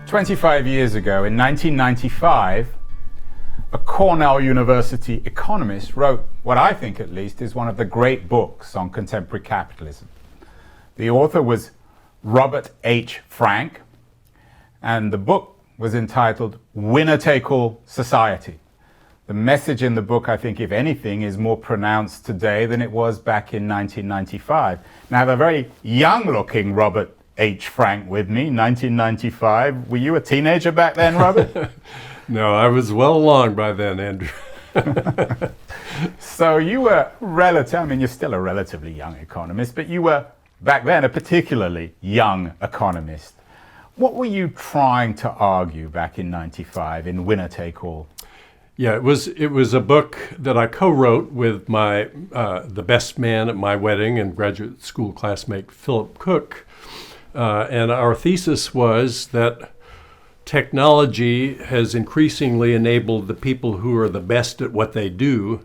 25 years ago, in 1995, a Cornell University economist wrote what I think at least is one of the great books on contemporary capitalism. The author was Robert H. Frank, and the book was entitled Winner-Take-All Society. The message in the book, I think, if anything, is more pronounced today than it was back in 1995. Now, I have a very young-looking Robert H. Frank with me, 1995. Were you a teenager back then, Robert? No, I was well along by then, Andrew. So you were you're still a relatively young economist, but you were back then a particularly young economist. What were you trying to argue back in 95 in Winner Take All? Yeah, it was a book that I co-wrote with my the best man at my wedding and graduate school classmate Philip Cook, and our thesis was that technology has increasingly enabled the people who are the best at what they do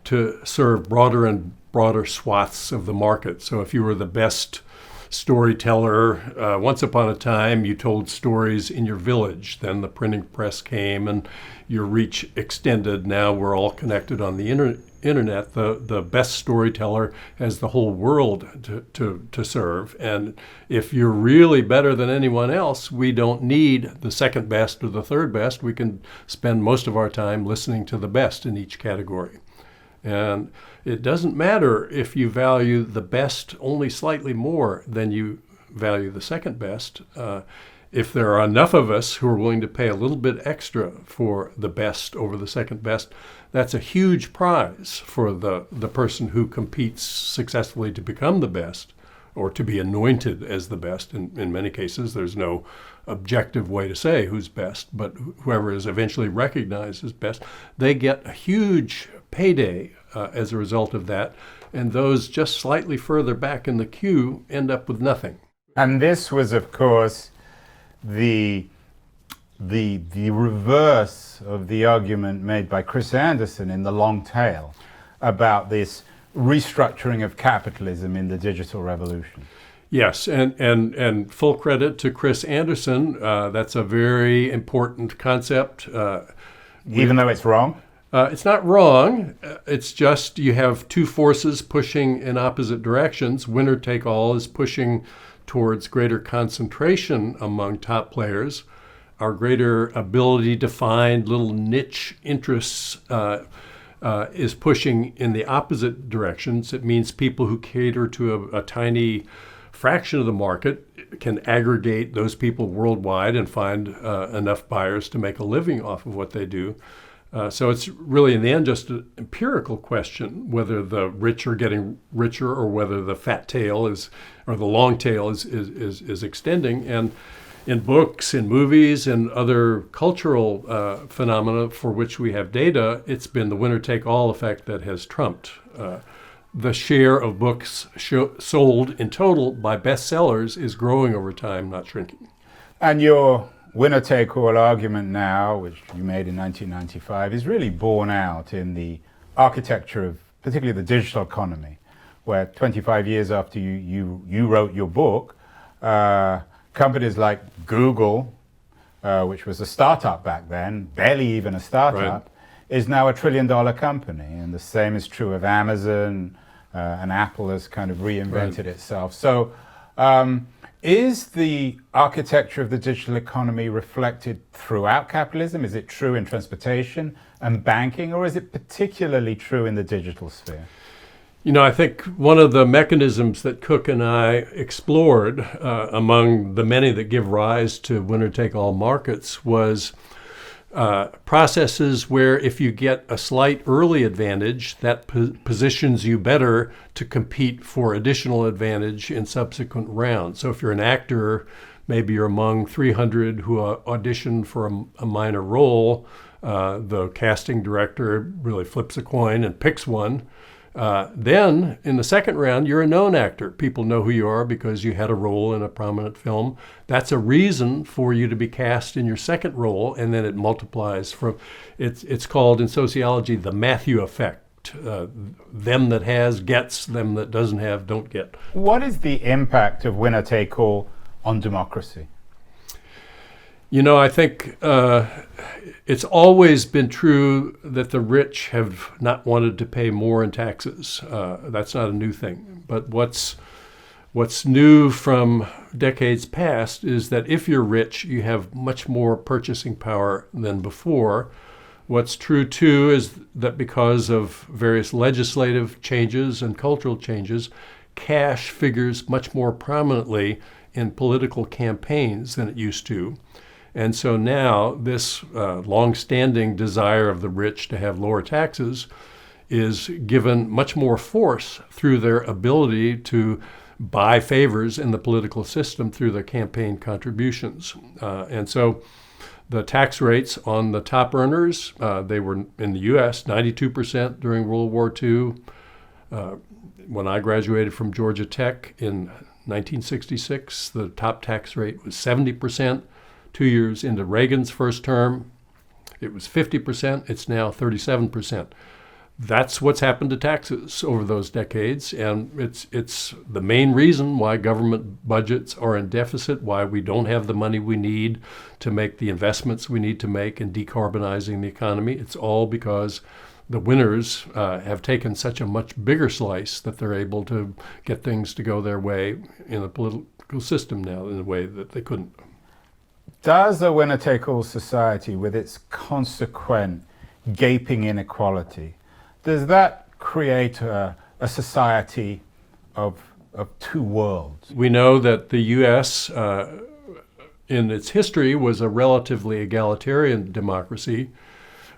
to serve broader and broader swaths of the market. So if you were the best storyteller, once upon a time you told stories in your village, then the printing press came and your reach extended. Now we're all connected on the internet. The best storyteller has the whole world to serve. And if you're really better than anyone else, we don't need the second best or the third best. We can spend most of our time listening to the best in each category. And it doesn't matter if you value the best only slightly more than you value the second best. If there are enough of us who are willing to pay a little bit extra for the best over the second best, that's a huge prize for the person who competes successfully to become the best or to be anointed as the best. In many cases, there's no objective way to say who's best, but whoever is eventually recognized as best, they get a huge payday as a result of that. And those just slightly further back in the queue end up with nothing. And this was, of course, the reverse of the argument made by Chris Anderson in The Long Tail about this restructuring of capitalism in the digital revolution. Yes, and full credit to Chris Anderson. That's a very important concept. Even though it's wrong? It's not wrong. It's just you have two forces pushing in opposite directions. Winner take all is pushing towards greater concentration among top players. Our greater ability to find little niche interests is pushing in the opposite directions. It means people who cater to a tiny fraction of the market can aggregate those people worldwide and find enough buyers to make a living off of what they do. So it's really, in the end, just an empirical question whether the rich are getting richer or whether the fat tail is, or the long tail is extending. And in books, in movies, and other cultural phenomena for which we have data, it's been the winner-take-all effect that has trumped. The share of books sold in total by bestsellers is growing over time, not shrinking. And your winner-take-all argument now, which you made in 1995, is really borne out in the architecture of particularly the digital economy, where 25 years after you wrote your book, companies like Google, which was a startup back then, barely even a startup, is now $1 trillion company. And the same is true of Amazon, and Apple has kind of reinvented itself. So is the architecture of the digital economy reflected throughout capitalism? Is it true in transportation and banking, or is it particularly true in the digital sphere? You know, I think one of the mechanisms that Cook and I explored among the many that give rise to winner-take-all markets was processes where if you get a slight early advantage, that positions you better to compete for additional advantage in subsequent rounds. So if you're an actor, maybe you're among 300 who audition for a minor role. The casting director really flips a coin and picks one. Then, in the second round, you're a known actor. People know who you are because you had a role in a prominent film. That's a reason for you to be cast in your second role, and then it multiplies from. It's called in sociology the Matthew effect. Them that has gets, them that doesn't have don't get. What is the impact of winner-take-all on democracy? I think it's always been true that the rich have not wanted to pay more in taxes. That's not a new thing. But what's new from decades past is that if you're rich, you have much more purchasing power than before. What's true, too, is that because of various legislative changes and cultural changes, cash figures much more prominently in political campaigns than it used to. And so now this long-standing desire of the rich to have lower taxes is given much more force through their ability to buy favors in the political system through their campaign contributions. And so the tax rates on the top earners, they were in the U.S. 92% during World War II. When I graduated from Georgia Tech in 1966, the top tax rate was 70%. 2 years into Reagan's first term, it was 50%. It's now 37%. That's what's happened to taxes over those decades, and it's the main reason why government budgets are in deficit, why we don't have the money we need to make the investments we need to make in decarbonizing the economy. It's all because the winners have taken such a much bigger slice that they're able to get things to go their way in the political system now in a way that they couldn't. Does a winner-take-all society, with its consequent gaping inequality, does that create a society of two worlds? We know that the U.S. In its history was a relatively egalitarian democracy.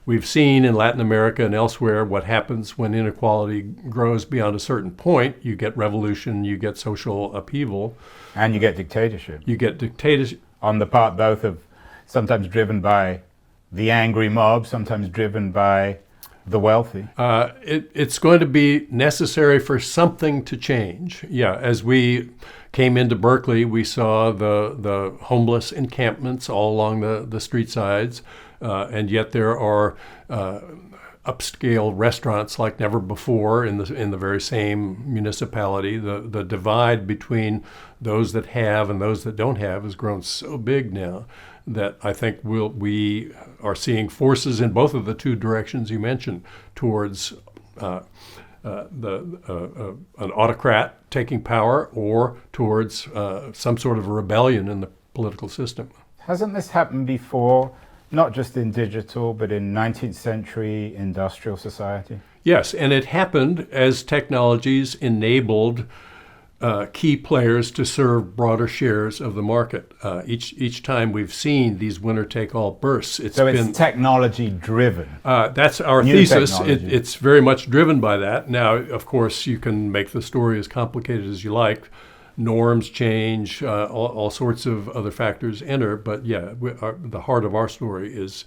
We've seen in Latin America and elsewhere what happens when inequality grows beyond a certain point. You get revolution, you get social upheaval. And you get dictatorship. You get dictatorship. On the part both of, sometimes driven by the angry mob, sometimes driven by the wealthy. It's going to be necessary for something to change. Yeah, as we came into Berkeley, we saw the homeless encampments all along the street sides, and yet there are upscale restaurants like never before in the very same municipality. The divide between those that have and those that don't have has grown so big now that I think we are seeing forces in both of the two directions you mentioned towards an autocrat taking power or towards some sort of a rebellion in the political system. Hasn't this happened before, not just in digital, but in 19th century industrial society? Yes, and it happened as technologies enabled key players to serve broader shares of the market. Each time we've seen these winner-take-all bursts, it's technology-driven. That's our thesis. It's very much driven by that. Now, of course, you can make the story as complicated as you like. Norms change, all sorts of other factors enter. But yeah, the heart of our story is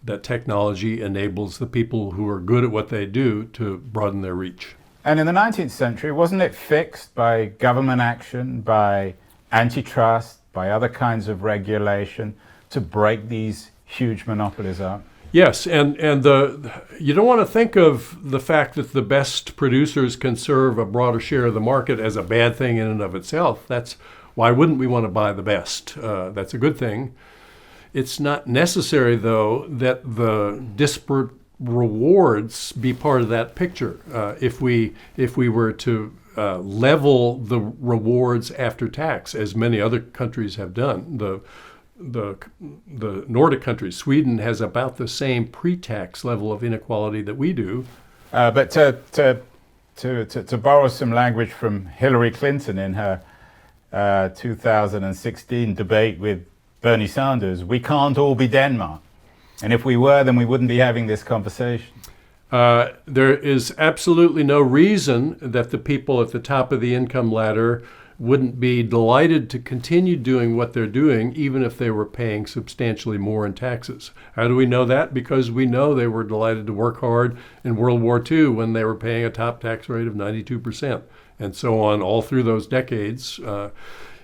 that technology enables the people who are good at what they do to broaden their reach. And in the 19th century, wasn't it fixed by government action, by antitrust, by other kinds of regulation to break these huge monopolies up? Yes, and you don't want to think of the fact that the best producers can serve a broader share of the market as a bad thing in and of itself. That's why wouldn't we want to buy the best? That's a good thing. It's not necessary, though, that the disparate rewards be part of that picture. If we were to level the rewards after tax, as many other countries have done, the Nordic countries, Sweden has about the same pre-tax level of inequality that we do. But to borrow some language from Hillary Clinton in her 2016 debate with Bernie Sanders, we can't all be Denmark. And if we were, then we wouldn't be having this conversation. There is absolutely no reason that the people at the top of the income ladder wouldn't be delighted to continue doing what they're doing, even if they were paying substantially more in taxes. How do we know that? Because we know they were delighted to work hard in World War II when they were paying a top tax rate of 92%, and so on all through those decades.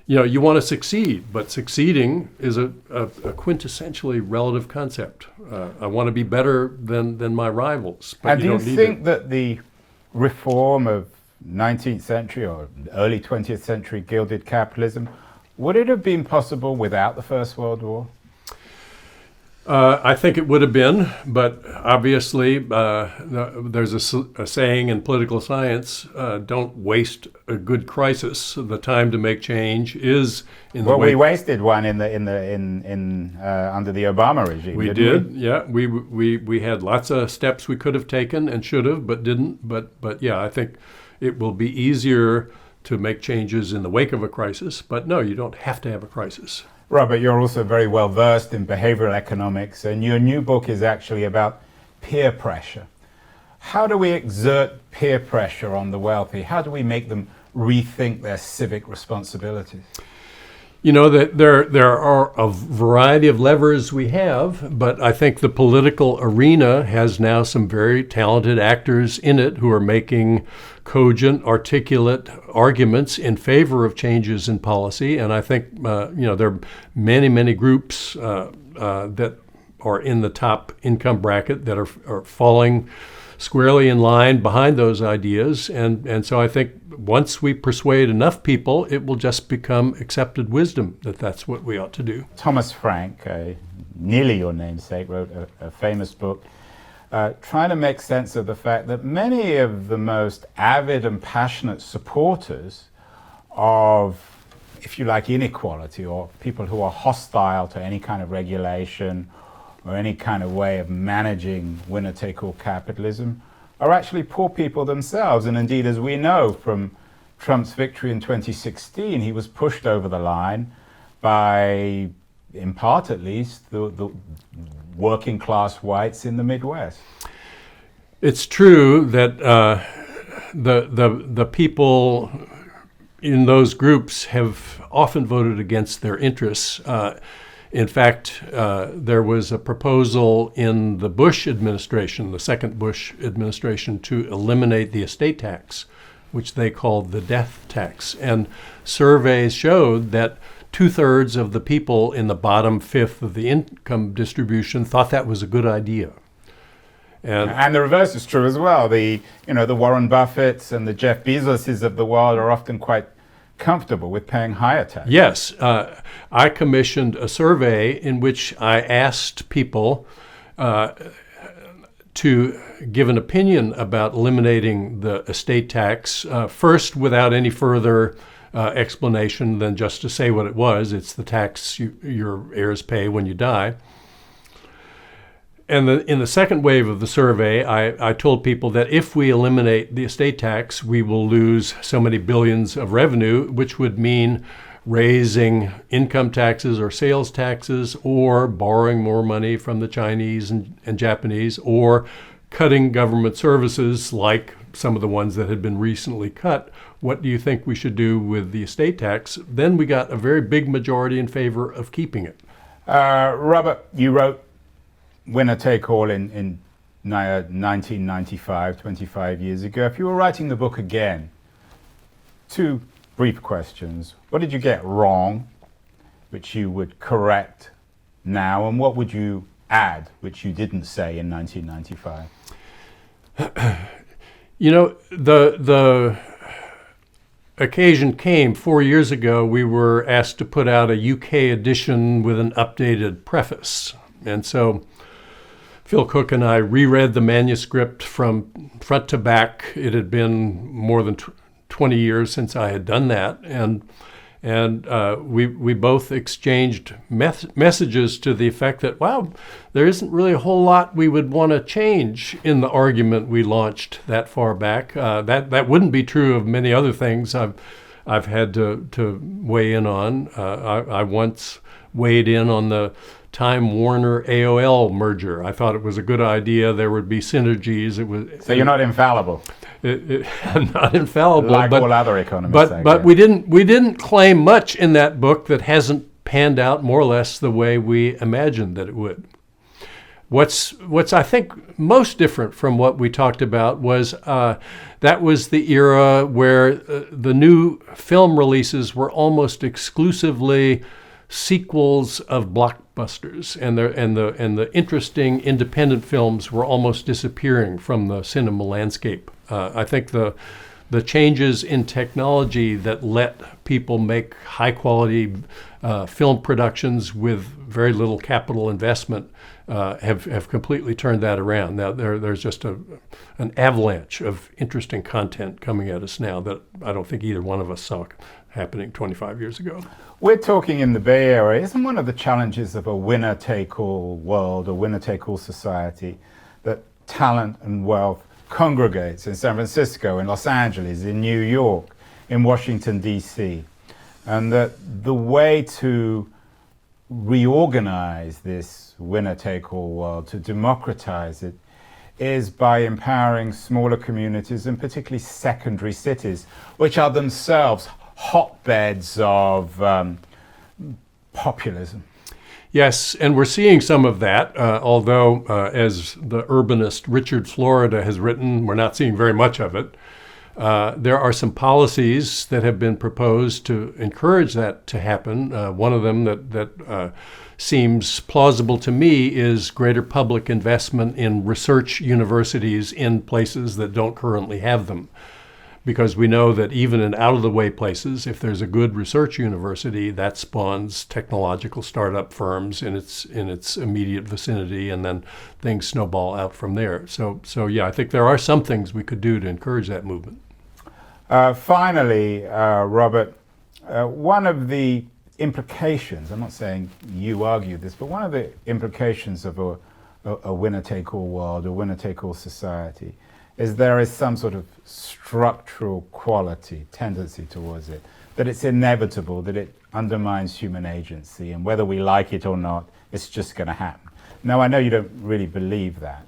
You want to succeed, but succeeding is a quintessentially relative concept. I want to be better than my rivals. But and do you think that the reform of 19th century or early 20th century gilded capitalism, would it have been possible without the First World War? I think it would have been, but obviously there's a saying in political science: don't waste a good crisis. The time to make change is in the Well, wake. we wasted one under the Obama regime. We didn't did, yeah. We had lots of steps we could have taken and should have, but didn't. But yeah, I think it will be easier to make changes in the wake of a crisis. But no, you don't have to have a crisis. Robert, you're also very well versed in behavioral economics, and your new book is actually about peer pressure. How do we exert peer pressure on the wealthy? How do we make them rethink their civic responsibilities? You know, that there are a variety of levers we have, but I think the political arena has now some very talented actors in it who are making cogent, articulate arguments in favor of changes in policy. And I think, there are many groups that are in the top income bracket that are falling squarely in line behind those ideas. And so I think once we persuade enough people, it will just become accepted wisdom that that's what we ought to do. Thomas Frank, nearly your namesake, wrote a famous book trying to make sense of the fact that many of the most avid and passionate supporters of, if you like, inequality, or people who are hostile to any kind of regulation or any kind of way of managing winner-take-all capitalism, are actually poor people themselves. And indeed, as we know from Trump's victory in 2016, he was pushed over the line by, in part at least, the working class whites in the Midwest. It's true that the people in those groups have often voted against their interests. In fact, there was a proposal in the Bush administration, the second Bush administration, to eliminate the estate tax, which they called the death tax. And surveys showed that 2/3 of the people in the bottom fifth of the income distribution thought that was a good idea. And the reverse is true as well. The Warren Buffetts and the Jeff Bezoses of the world are often quite comfortable with paying higher taxes. Yes. I commissioned a survey in which I asked people to give an opinion about eliminating the estate tax, first without any further explanation than just to say what it was. It's the tax your heirs pay when you die. And in the second wave of the survey, I told people that if we eliminate the estate tax, we will lose so many billions of revenue, which would mean raising income taxes or sales taxes, or borrowing more money from the Chinese and Japanese, or cutting government services like some of the ones that had been recently cut. What do you think we should do with the estate tax? Then we got a very big majority in favor of keeping it. Robert, you wrote Winner Take All in 1995, 25 years ago. If you were writing the book again, two brief questions. What did you get wrong, which you would correct now, and what would you add, which you didn't say in 1995? The occasion came 4 years ago. We were asked to put out a UK edition with an updated preface. And so Phil Cook and I reread the manuscript from front to back. It had been more than 20 years since I had done that. And we both exchanged messages to the effect that, wow, there isn't really a whole lot we would want to change in the argument we launched that far back. That wouldn't be true of many other things I've had to weigh in on. I once weighed in on the Time Warner AOL merger. I thought it was a good idea. There would be synergies. So you're not infallible. I'm not infallible, like but all other economists. But we didn't claim much in that book that hasn't panned out more or less the way we imagined that it would. What's I think most different from what we talked about was that was the era where the new film releases were almost exclusively sequels of blockbusters, and the interesting independent films were almost disappearing from the cinema landscape. I think the changes in technology that let people make high quality film productions with very little capital investment have completely turned that around. Now there's just an avalanche of interesting content coming at us now that I don't think either one of us saw happening 25 years ago. We're talking in the Bay Area. Isn't one of the challenges of a winner-take-all world, a winner-take-all society, that talent and wealth congregates in San Francisco, in Los Angeles, in New York, in Washington, D.C., and that the way to reorganize this winner-take-all world, to democratize it, is by empowering smaller communities and particularly secondary cities, which are themselves hotbeds of populism. Yes, and we're seeing some of that, although as the urbanist Richard Florida has written, we're not seeing very much of it. There are some policies that have been proposed to encourage that to happen. One of them that seems plausible to me is greater public investment in research universities in places that don't currently have them. Because we know that even in out-of-the-way places, if there's a good research university, that spawns technological startup firms in its immediate vicinity, and then things snowball out from there. So yeah, I think there are some things we could do to encourage that movement. Finally, Robert, one of the implications, I'm not saying you argue this, but one of the implications of a winner-take-all world, a winner-take-all society, is there is some sort of structural quality, tendency towards it, that it's inevitable, that it undermines human agency, and whether we like it or not, it's just going to happen. Now, I know you don't really believe that.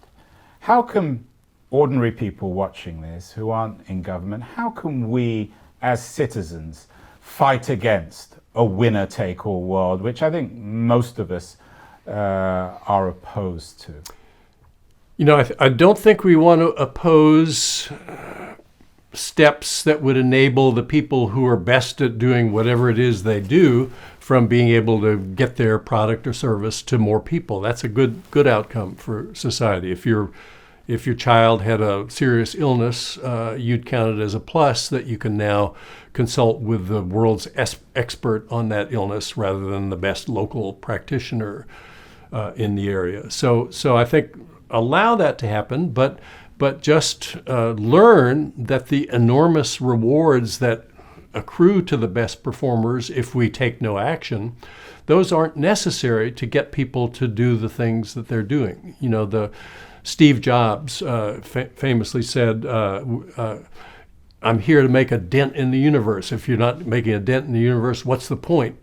How can ordinary people watching this, who aren't in government, how can we, as citizens, fight against a winner-take-all world, which I think most of us are opposed to? You know, I don't think we want to oppose steps that would enable the people who are best at doing whatever it is they do from being able to get their product or service to more people. That's a good outcome for society. If your child had a serious illness, you'd count it as a plus that you can now consult with the world's expert on that illness rather than the best local practitioner in the area. So I think allow that to happen, but just learn that the enormous rewards that accrue to the best performers if we take no action, those aren't necessary to get people to do the things that they're doing. You know, Steve Jobs famously said, I'm here to make a dent in the universe. If you're not making a dent in the universe, what's the point?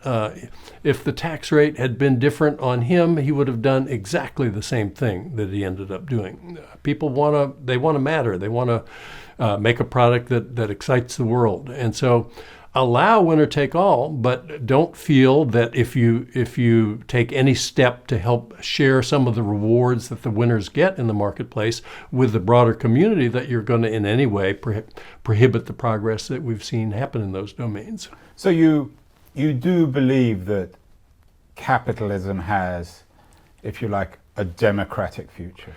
If the tax rate had been different on him, he would have done exactly the same thing that he ended up doing. People want to matter. They want to make a product that excites the world. And so allow winner take all, but don't feel that if you take any step to help share some of the rewards that the winners get in the marketplace with the broader community, that you're going to in any way prohibit the progress that we've seen happen in those domains. So you do believe that capitalism has, if you like, a democratic future?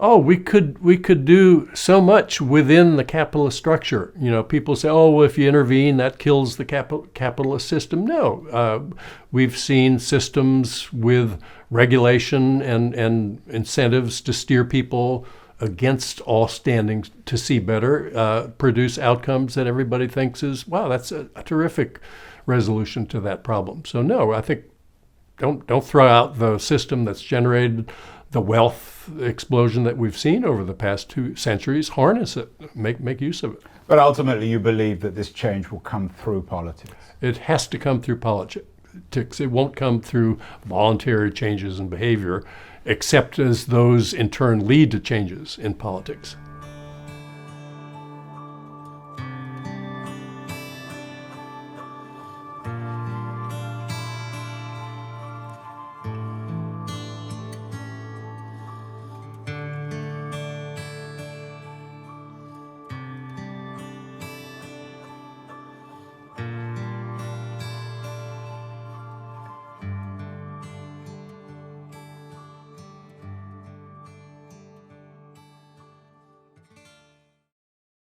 Oh, we could do so much within the capitalist structure. You know, people say, oh, well, if you intervene, that kills the capitalist system. No, we've seen systems with regulation and incentives to steer people against all standing to see better, produce outcomes that everybody thinks is, wow, that's a terrific resolution to that problem. So no, I think don't throw out the system that's generated the wealth explosion that we've seen over the past 2 centuries. Harness it, make use of it. But ultimately you believe that this change will come through politics? It has to come through politics. It won't come through voluntary changes in behavior, except as those in turn lead to changes in politics.